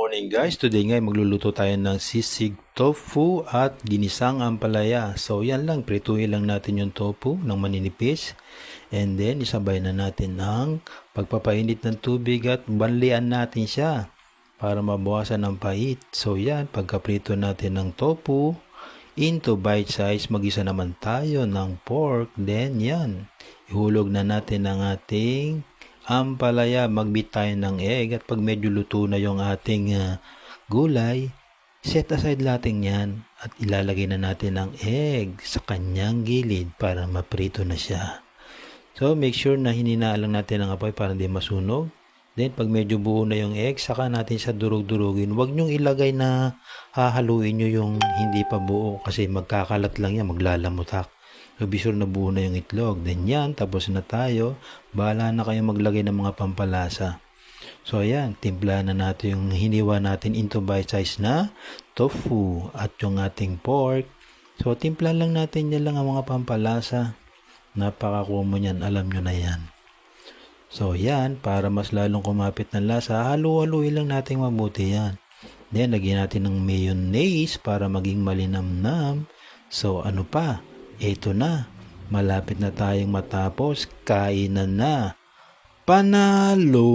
morning guys, today nga magluluto tayo ng sisig tofu at ginisang ampalaya. So yan lang, prituhin lang natin yung tofu ng maninipis. And then isabay na natin ng pagpapainit ng tubig at banlian natin siya para mabawasan ang pait. So yan, pagkaprito natin ng tofu into bite size, magisa naman tayo ng pork. Then yan, ihulog na natin ang ating ampalaya, magbit tayo ng egg at pag medyo luto na yung ating gulay, set aside natin yan at ilalagay na natin ang egg sa kanyang gilid para maprito na siya. So make sure na hininaan lang natin ang apoy para hindi masunog. Then pag medyo buo na yung egg, saka natin siya durug-durugin. Huwag nyong ilagay na hahaluin nyo yung hindi pa buo kasi magkakalat lang yan, maglalamutak. So, be sure na buo na yung itlog. Then yan, tapos na tayo. Bahala na kayo maglagay ng mga pampalasa. So, ayan, timpla na natin yung hiniwa natin into bite size na tofu at yung ating pork. So, timpla lang natin yan lang ang mga pampalasa. Napaka-common yan, alam nyo na yan. So, yan, para mas lalong kumapit ng lasa, halu-haluin lang natin mabuti yan. Then, lagyan natin ng mayonnaise para maging malinamnam. So, ano pa? Ito na, malapit na tayong matapos, kainan na. Panalo!